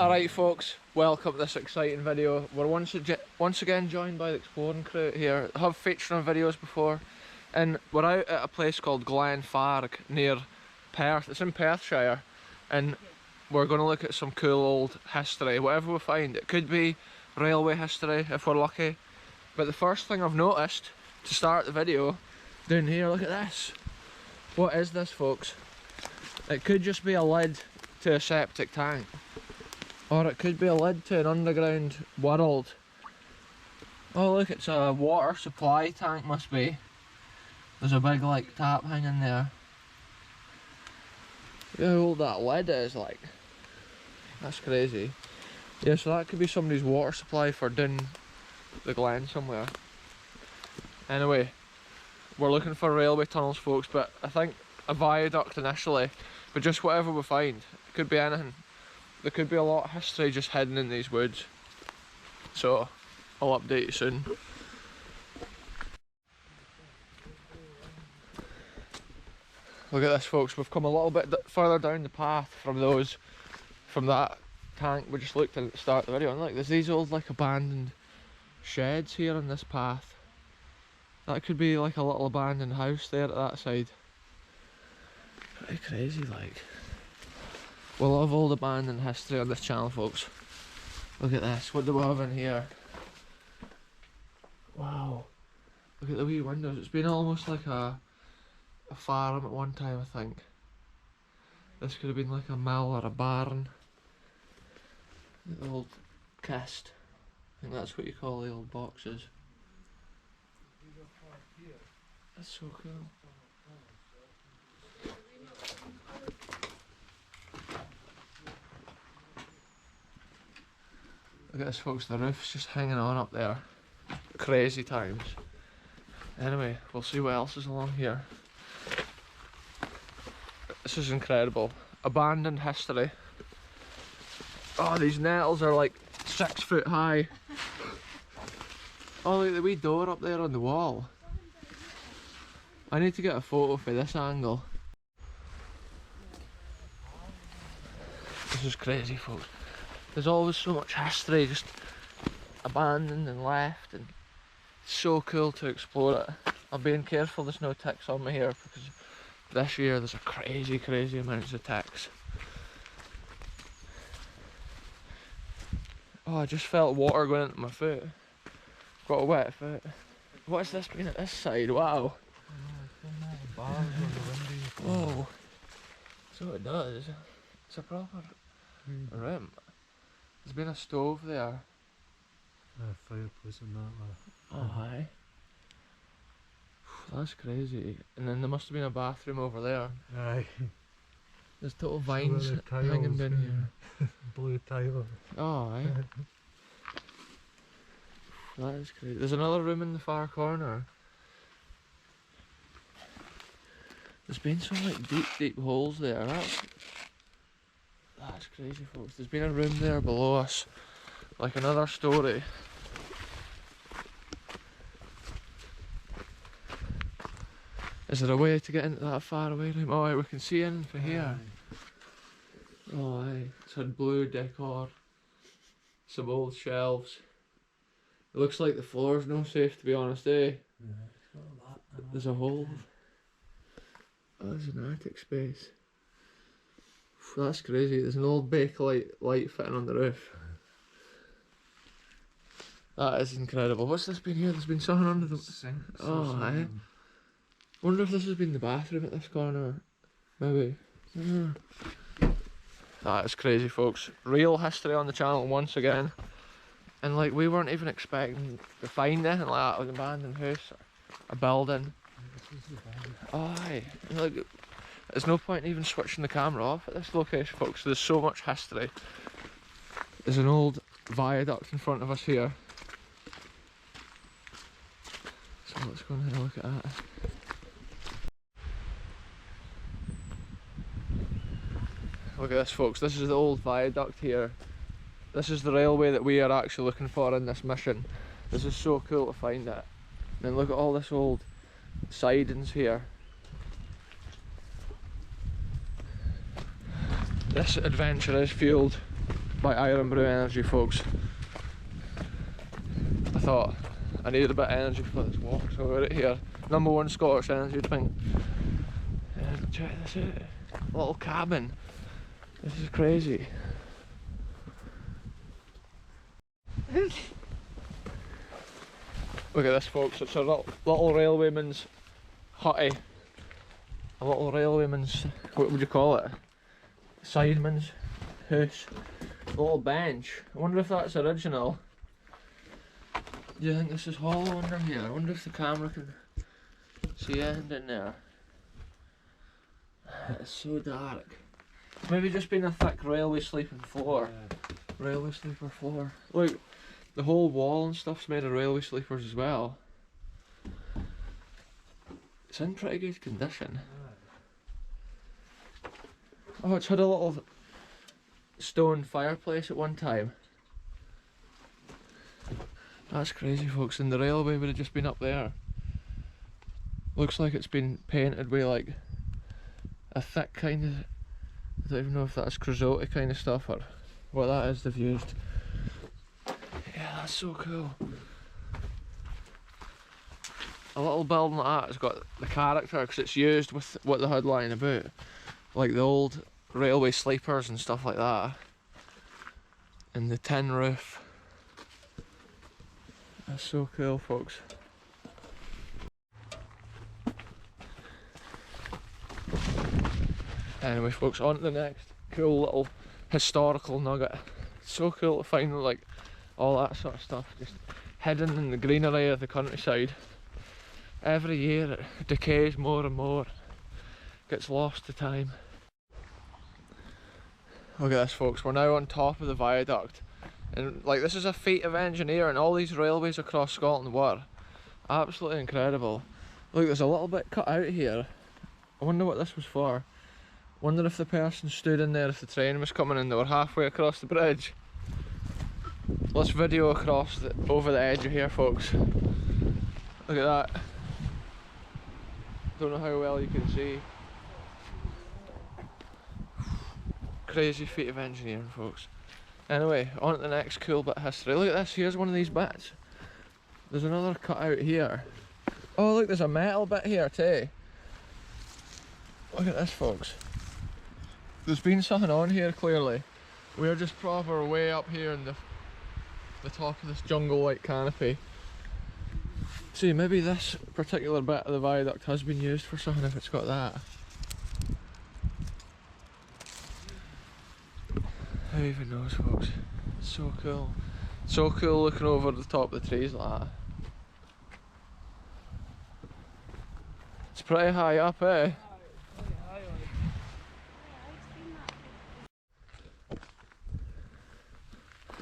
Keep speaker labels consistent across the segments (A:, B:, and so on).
A: Alright folks, welcome to this exciting video. We're once again joined by the exploring crew here. I have featured on videos before, and we're out at a place called Glenfarg near Perth. It's in Perthshire, and we're going to look at some cool old history, whatever we find. It could be railway history if we're lucky, but the first thing I've noticed to start the video, down here, look at this. What is this, folks? It could just be a lid to a septic tank, or it could be a lid to an underground world. Oh look, it's a water supply tank, must be. There's a big like tap hanging there. Look how old that lid is, like. That's crazy. Yeah, so that could be somebody's water supply for down the glen somewhere. Anyway, we're looking for railway tunnels, folks, but I think a viaduct initially, but just whatever we find. It could be anything. There could be a lot of history just hidden in these woods. So, I'll update you soon. Look at this, folks, we've come a little bit further down the path from that tank we just looked at the start of the video, and look, there's these old like abandoned sheds here on this path. That could be like a little abandoned house there at that side. Pretty crazy, like. We love old abandoned history on this channel, folks. Look at this, what do we have in here? Wow, look at the wee windows. It's been almost like a farm at one time, I think. This could have been like a mill or a barn. The old kist. I think that's what you call the old boxes. That's so cool. Look at this, folks, the roof's just hanging on up there. Crazy times. Anyway, we'll see what else is along here. This is incredible. Abandoned history. Oh, these nettles are like 6 foot high. Oh, look at the wee door up there on the wall. I need to get a photo for this angle. This is crazy, folks. There's always so much history just abandoned and left, and it's so cool to explore it. I'm being careful there's no ticks on me here, because this year there's a crazy amounts of ticks. Oh, I just felt water going into my foot. Got a wet foot. What's this been at this side? Wow. Oh. So it does. It's a proper room. There's been a stove there.
B: A fireplace and that.
A: Oh, hi. That's crazy. And then there must have been a bathroom over there.
B: Aye.
A: There's total vines hanging down here.
B: Blue tile.
A: Oh, aye. That is crazy. There's another room in the far corner. There's been some like deep holes there. That's crazy, folks. There's been a room there below us, like another story. Is there a way to get into that far away room? Oh, right, we can see in from here. Oh, aye. It's had blue decor, some old shelves. It looks like the floor's no safe, to be honest, eh?
B: Yeah, it's got a lot.
A: There's a hole. Oh, there's an attic space. That's crazy. There's an old bakelite light fitting on the roof. That is incredible. What's this been here? There's been something under the
B: sink.
A: Oh, aye. Wonder if this has been the bathroom at this corner. Maybe. That is crazy, folks. Real history on the channel once again. And like, we weren't even expecting to find anything like that, like an abandoned house or a building. Oh, aye. And look, there's no point in even switching the camera off at this location, folks. There's so much history. There's an old viaduct in front of us here. So let's go and have a look at that. Look at this, folks. This is the old viaduct here. This is the railway that we are actually looking for in this mission. This is so cool to find it. And then look at all this old sidings here. This adventure is fueled by Iron Brew Energy, folks. I thought I needed a bit of energy for this walk, so we're out here. #1 Scottish energy drink. And check this out. Little cabin. This is crazy. Look at this, folks. It's a little railwayman's hutty. A little railwayman's, what would you call it? Sideman's house. A little bench. I wonder if that's original. Do you think this is hollow under here? I wonder if the camera can see anything in there. It's so dark. Maybe just been a thick railway sleeping floor.
B: Yeah.
A: Railway sleeper floor. Look, the whole wall and stuff's made of railway sleepers as well. It's in pretty good condition. Oh, it's had a little stone fireplace at one time. That's crazy, folks, and the railway would have just been up there. Looks like it's been painted with like a thick kind of, I don't even know if that's creosote kind of stuff or what that is they've used. Yeah, that's so cool. A little building like that has got the character because it's used with what they had lying about. Like the old railway sleepers and stuff like that. And the tin roof. That's so cool, folks. Anyway, folks, on to the next cool little historical nugget. It's so cool to find like all that sort of stuff just hidden in the greenery of the countryside. Every year it decays more and more, gets lost to time. Look at this, folks, we're now on top of the viaduct. And like, this is a feat of engineering. All these railways across Scotland were absolutely incredible. Look, there's a little bit cut out here. I wonder what this was for. Wonder if the person stood in there if the train was coming and they were halfway across the bridge. Let's video across over the edge of here, folks. Look at that. Don't know how well you can see. Crazy feat of engineering, folks. Anyway, on to the next cool bit of history. Look at this, here's one of these bits. There's another cut out here. Oh look, there's a metal bit here too. Look at this, folks. There's been something on here clearly. We're just proper way up here in the top of this jungle-like canopy. See, maybe this particular bit of the viaduct has been used for something if it's got that. Who even knows, folks? It's so cool. So cool looking over the top of the trees like that. It's pretty high up, eh?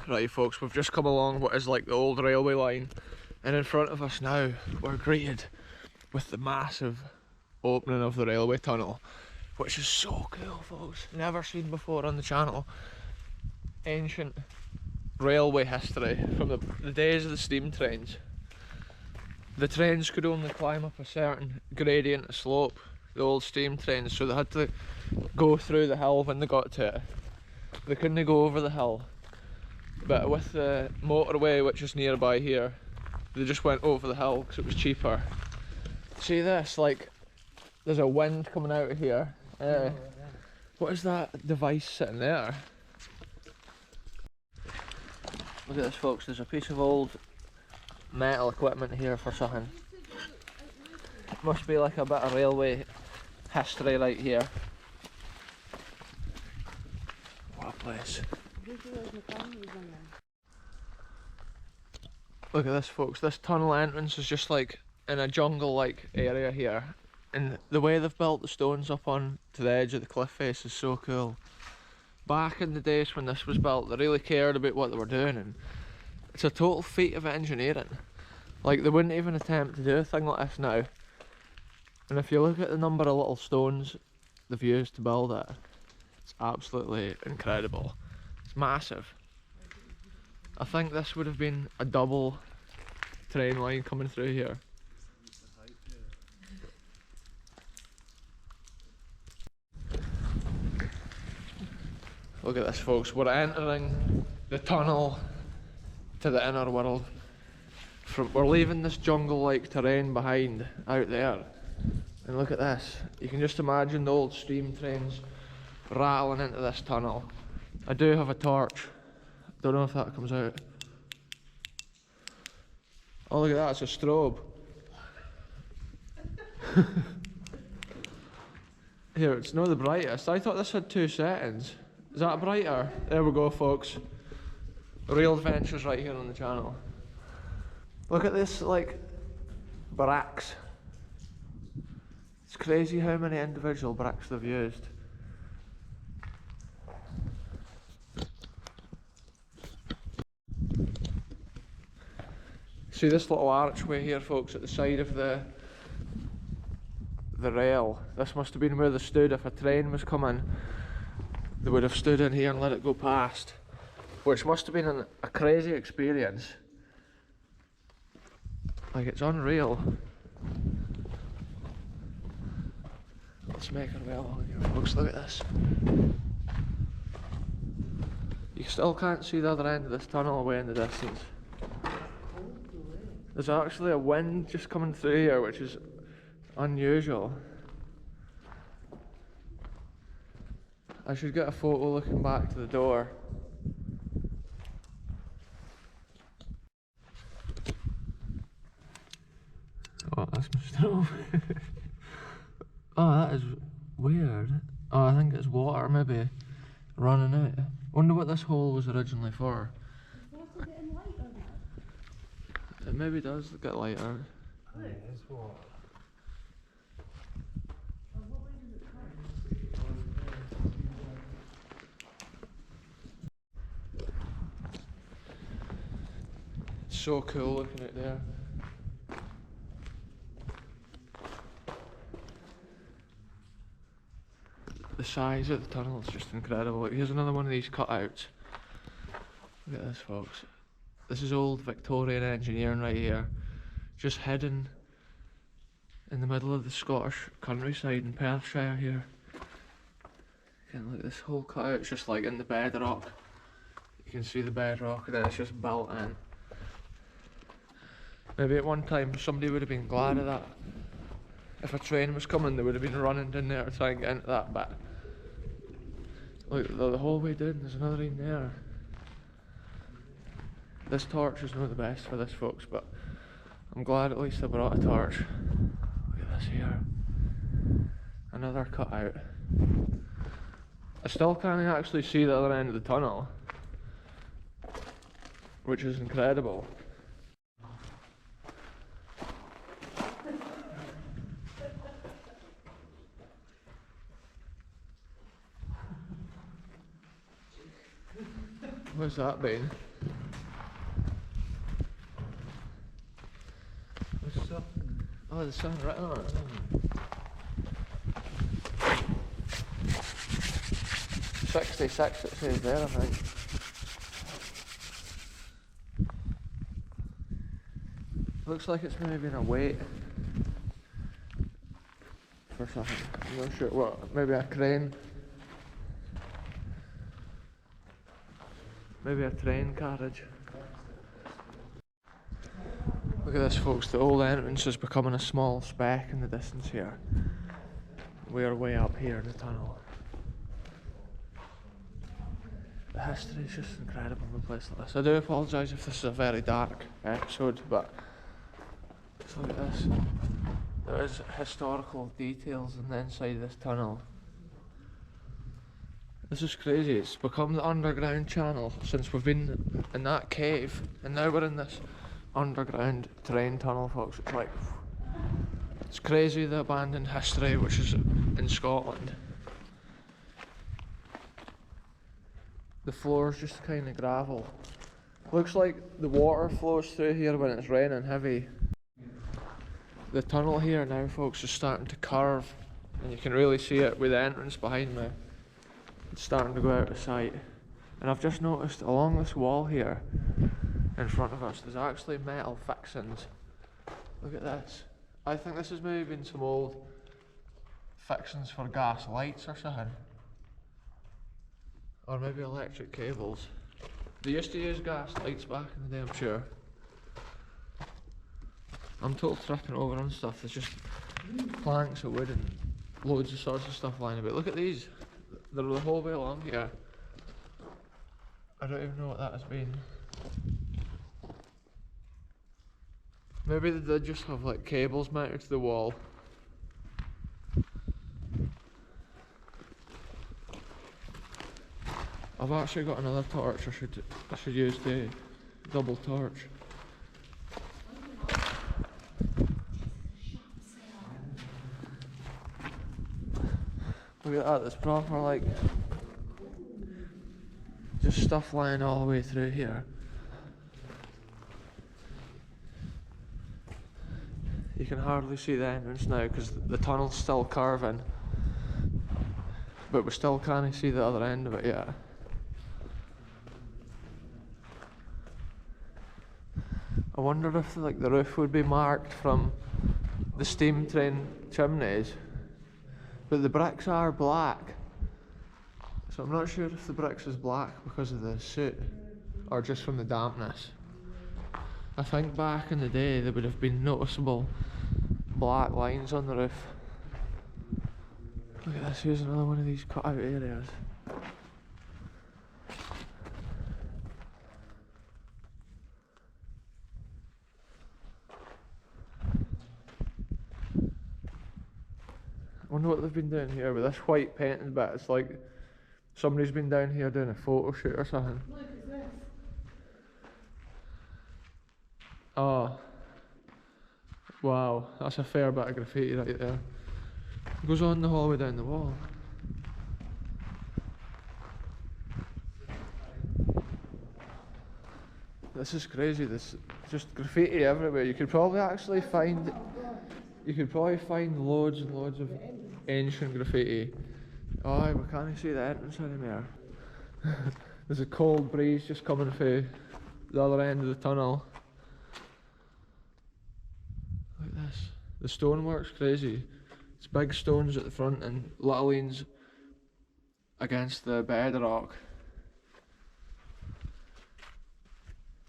A: Right, folks, we've just come along what is like the old railway line, and in front of us now we're greeted with the massive opening of the railway tunnel, which is so cool, folks. Never seen before on the channel. Ancient railway history from the days of the steam trains. The trains could only climb up a certain gradient of slope, the old steam trains, so they had to go through the hill when they got to it. They couldn't go over the hill. But with the motorway, which is nearby here, they just went over the hill because it was cheaper. See this, like, there's a wind coming out of here. What is that device sitting there? Look at this, folks, there's a piece of old metal equipment here for something. Must be like a bit of railway history right here. What a place. Look at this, folks, this tunnel entrance is just like in a jungle like area here, and the way they've built the stones up on to the edge of the cliff face is so cool. Back in the days when this was built, they really cared about what they were doing, and it's a total feat of engineering. Like, they wouldn't even attempt to do a thing like this now. And if you look at the number of little stones they've used to build it, it's absolutely incredible. It's massive. I think this would have been a double train line coming through here. Look at this, folks. We're entering the tunnel to the inner world. We're leaving this jungle-like terrain behind out there. And look at this. You can just imagine the old steam trains rattling into this tunnel. I do have a torch. Don't know if that comes out. Oh, look at that, it's a strobe. Here, it's not the brightest. I thought this had 2 settings. Is that brighter? There we go, folks. Real adventures right here on the channel. Look at this, like, bricks. It's crazy how many individual bricks they've used. See this little archway here, folks, at the side of the rail. This must have been where they stood. If a train was coming, they would have stood in here and let it go past, which must have been a crazy experience. Like, it's unreal. Let's make our way along here, folks. Look at this. You still can't see the other end of this tunnel away in the distance. There's actually a wind just coming through here, which is unusual. I should get a photo looking back to the door. Oh, that's my stove. Oh, that is weird. Oh, I think it's water maybe running out. Wonder what this hole was originally for.
C: It's also getting lighter now.
A: It maybe does get lighter.
B: Yeah, it's water.
C: What way does it come?
A: It's so cool looking out there. The size of the tunnel is just incredible. Here's another one of these cutouts. Look at this, folks. This is old Victorian engineering right here. Just hidden in the middle of the Scottish countryside in Perthshire here. And look, this whole cutout's just like in the bedrock. You can see the bedrock and then it's just built in. Maybe at one time somebody would have been glad of that. If a train was coming, they would have been running down there to try and get into that bit. Look, the whole way down, there's another in there. This torch is not the best for this, folks, but I'm glad at least I brought a torch. Look at this here. Another cutout. I still can't actually see the other end of the tunnel, which is incredible. What's that been?
B: There's something.
A: Oh, there's something written on it. 66 it says there, I think. Looks like it's maybe been a wait for something. I'm not sure what. Maybe a crane. Maybe a train carriage. Look at this, folks. The old entrance is becoming a small speck in the distance here. We're way up here in the tunnel. The history is just incredible in a place like this. I do apologise if this is a very dark episode, but just look at this. There is historical details on the inside of this tunnel. This is crazy. It's become the underground channel since we've been in that cave, and now we're in this underground train tunnel, folks. It's like, it's crazy, the abandoned history which is in Scotland. The floor is just kind of gravel. Looks like the water flows through here when it's raining heavy. The tunnel here now, folks, is starting to curve, and you can really see it with the entrance behind me. It's starting to go out of sight. And I've just noticed along this wall here in front of us, there's actually metal fixings. Look at this. I think this has maybe been some old fixings for gas lights or something. Or maybe electric cables. They used to use gas lights back in the day, I'm sure. I'm total tripping over on stuff. There's just planks of wood and loads of sorts of stuff lying about. Look at these. They're the whole way along here. I don't even know what that has been. Maybe they did just have like cables mounted to the wall. I've actually got another torch. I should use the double torch. Look at that, there's proper like just stuff lying all the way through here. You can hardly see the entrance now because the tunnel's still curving, but we still can't see the other end of it yet. I wonder if like the roof would be marked from the steam train chimneys, but the bricks are black, so I'm not sure if the bricks is black because of the soot or just from the dampness. I think back in the day there would have been noticeable black lines on the roof. Look at this, here's another one of these cut out areas. I wonder what they've been doing here with this white painted bit. It's like somebody's been down here doing a photo shoot or something.
C: Look, it's this.
A: Oh. Wow, that's a fair bit of graffiti right there. It goes on the whole way down the wall. This is crazy, this just graffiti everywhere. You could probably find loads and loads of ancient graffiti. Oh, we can't see the entrance anymore. There's a cold breeze just coming through the other end of the tunnel. Look at this. The stonework's crazy. It's big stones at the front and little ones against the bedrock.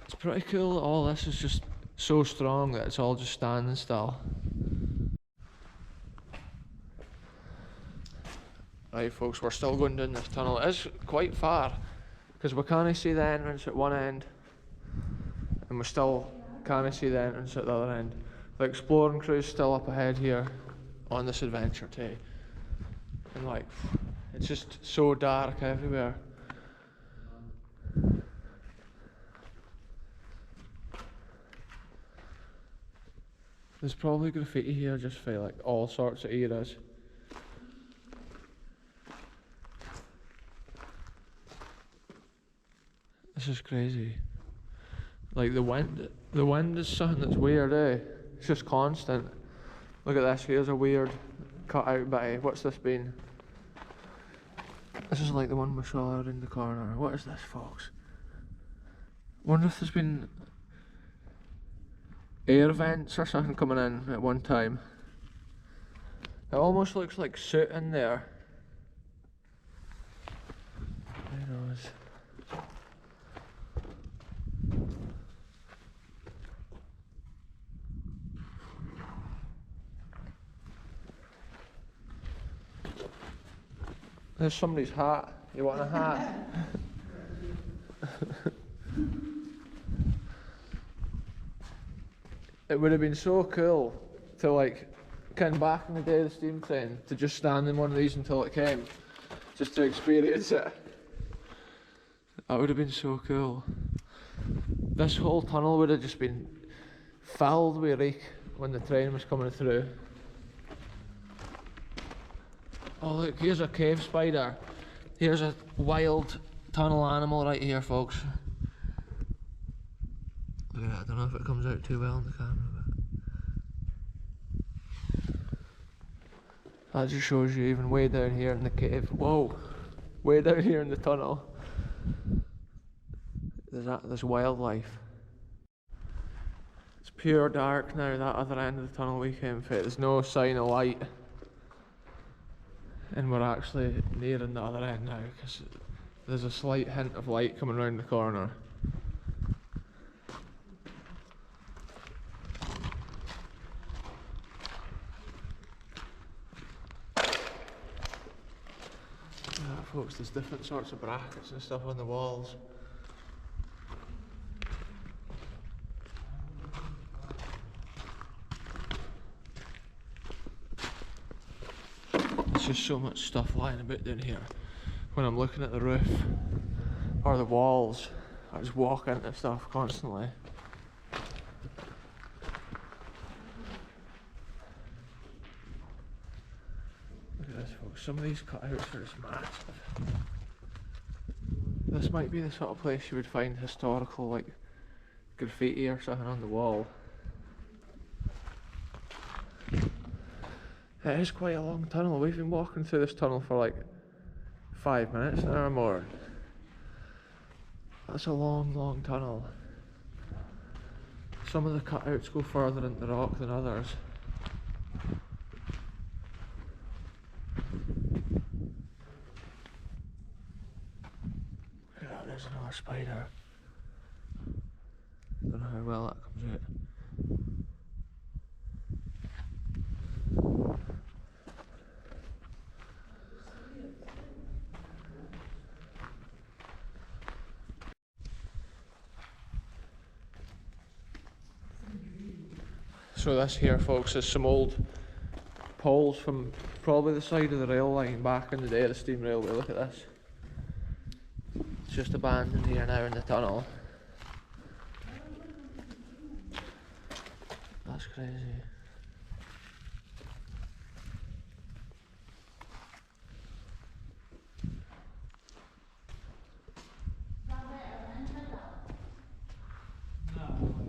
A: It's pretty cool that all this is just so strong that it's all just standing still. Right folks, we're still going down this tunnel. It is quite far because we can't see the entrance at one end and we still can't see the entrance at the other end. The exploring crew's still up ahead here on this adventure too. And like, it's just so dark everywhere. There's probably graffiti here just for like all sorts of eras. This is crazy. Like the wind is something that's weird, eh? It's just constant. Look at this, here's a weird cut out by, what's this been? This is like the one we saw in the corner. What is this, folks? Wonder if there's been air vents or something coming in at one time. It almost looks like soot in there. Who knows? There's somebody's hat. You want a hat? It would have been so cool to like, kind of back in the day of the steam train, to just stand in one of these until it came, just to experience it. That would have been so cool. This whole tunnel would have just been filled with reek when the train was coming through. Oh look, here's a cave spider. Here's a wild tunnel animal right here, folks. Look at that, I don't know if it comes out too well on the camera, but that just shows you even way down here in the cave. Whoa! Way down here in the tunnel. There's wildlife. It's pure dark now, that other end of the tunnel we came through. There's no sign of light. And we're actually nearing the other end now because there's a slight hint of light coming around the corner. Yeah, folks, there's different sorts of brackets and stuff on the walls. There's just so much stuff lying about down here. When I'm looking at the roof or the walls, I just walk into stuff constantly. Look at this, folks. Some of these cutouts are just massive. This might be the sort of place you would find historical, like, graffiti or something on the wall. It is quite a long tunnel. We've been walking through this tunnel for like 5 minutes now or more. That's a long, long tunnel. Some of the cutouts go further into the rock than others. Yeah, there's another spider. Don't know how well that comes out. So this here, folks, is some old poles from probably the side of the rail line back in the day of the steam railway. Look at this. It's just abandoned here now in the tunnel. That's crazy.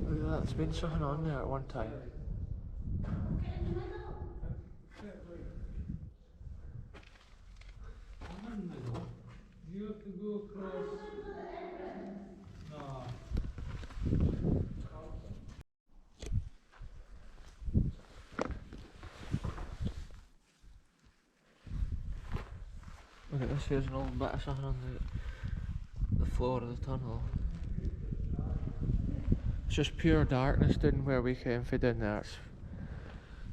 A: Look at that, there's been something on there at one time.
B: You have to go across. No.
A: Look at this, here's an old bit of something on the floor of the tunnel. It's just pure darkness down where we came from down there.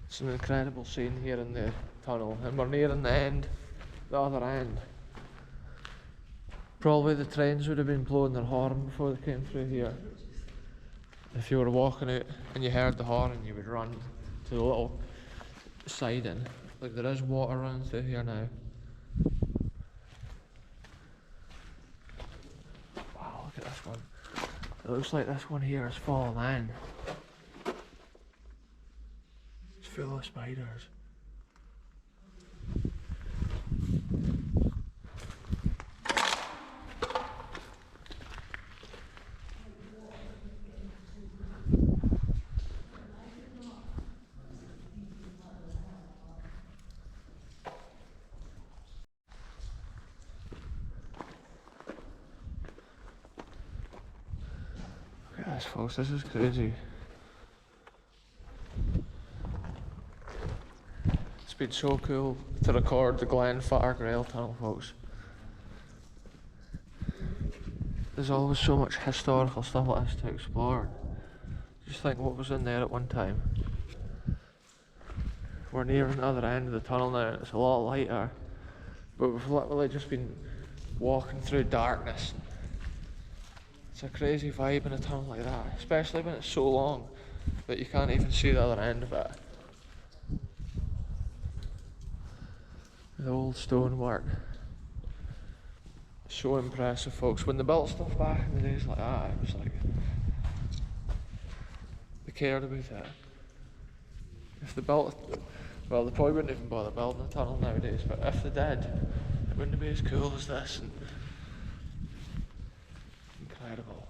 A: It's an incredible scene here in the tunnel, and we're nearing the end, the other end. Probably the trains would have been blowing their horn before they came through here. If you were walking out and you heard the horn, you would run to the little siding. Look, there is water running through here now. Wow, look at this one. It looks like this one here is fallen in. It's full of spiders. Look at this, folks, this is crazy. It's been so cool to record the Glenfarg rail tunnel, folks. There's always so much historical stuff like this to explore. Just think what was in there at one time. We're nearing the other end of the tunnel now and it's a lot lighter. But we've literally just been walking through darkness. It's a crazy vibe in a tunnel like that, especially when it's so long that you can't even see the other end of it. The old stonework. So impressive, folks. When they built stuff back in the days like that, it was like they cared about it. If they built, well, they probably wouldn't even bother building a tunnel nowadays, but if they did, it wouldn't be as cool as this. And incredible.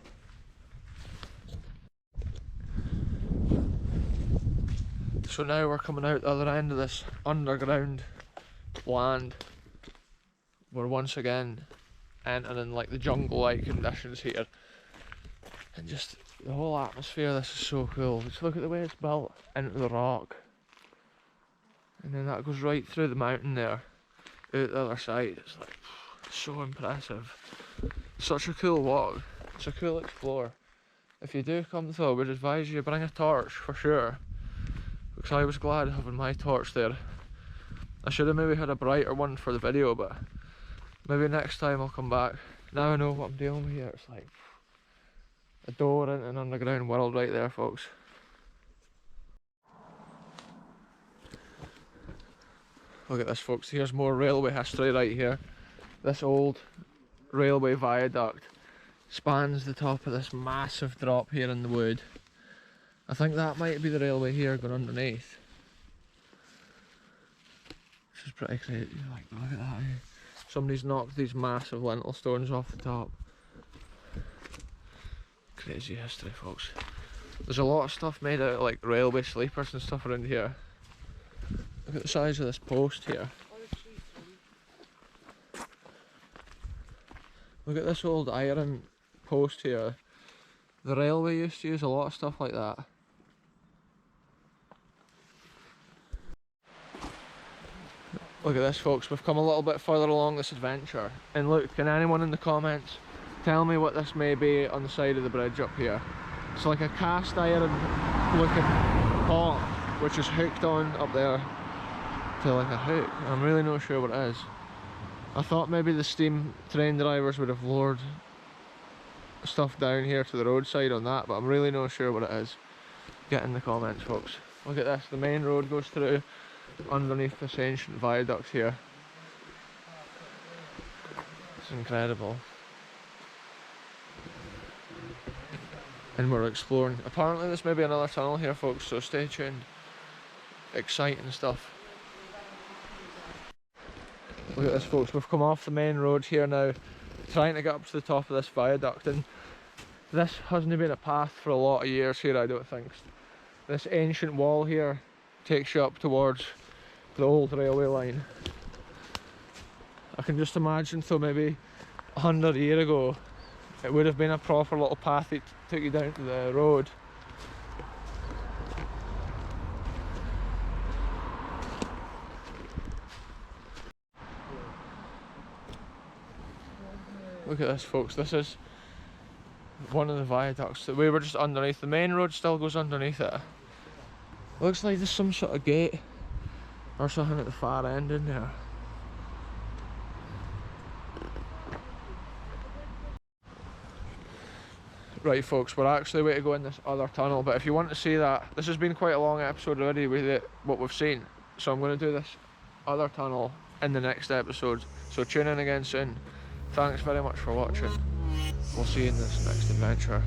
A: So now we're coming out the other end of this underground land. We're once again entering like the jungle-like conditions here, and just the whole atmosphere. This is so cool. Just look at the way it's built into the rock, and then that goes right through the mountain there, out the other side. It's like so impressive. Such a cool walk. It's a cool explore. If you do come though, I would advise you bring a torch for sure, because I was glad having my torch there. I should have maybe had a brighter one for the video, but maybe next time I'll come back. Now I know what I'm dealing with here. It's like a door into an underground world right there, folks. Look at this, folks. Here's more railway history right here. This old railway viaduct spans the top of this massive drop here in the wood. I think that might be the railway here going underneath. Which is pretty crazy. Like, look at that. Somebody's knocked these massive lintel stones off the top. Crazy history, folks. There's a lot of stuff made out of like railway sleepers and stuff around here. Look at the size of this post here. Look at this old iron post here. The railway used to use a lot of stuff like that. Look at this, folks. We've come a little bit further along this adventure. And look, can anyone in the comments tell me what this may be on the side of the bridge up here? It's like a cast iron looking pot which is hooked on up there to like a hook. I'm really not sure what it is. I thought maybe the steam train drivers would have lowered stuff down here to the roadside on that, but I'm really not sure what it is. Get in the comments, folks. Look at this, the main road goes through underneath this ancient viaduct here. It's incredible. And we're exploring. Apparently there's maybe another tunnel here, folks, so stay tuned. Exciting stuff. Look at this, folks. We've come off the main road here now, trying to get up to the top of this viaduct, and this hasn't been a path for a lot of years here, I don't think. This ancient wall here takes you up towards the old railway line. I can just imagine, so maybe 100 years ago it would have been a proper little path that took you down to the road. Look at this, folks. This is one of the viaducts that we were just underneath. The main road still goes underneath it. Looks like there's some sort of gate or something at the far end in there. Right, folks, we're actually way to go in this other tunnel, but if you want to see that, this has been quite a long episode already with what we've seen, so I'm going to do this other tunnel in the next episode, so tune in again soon. Thanks very much for watching. We'll see you in this next adventure.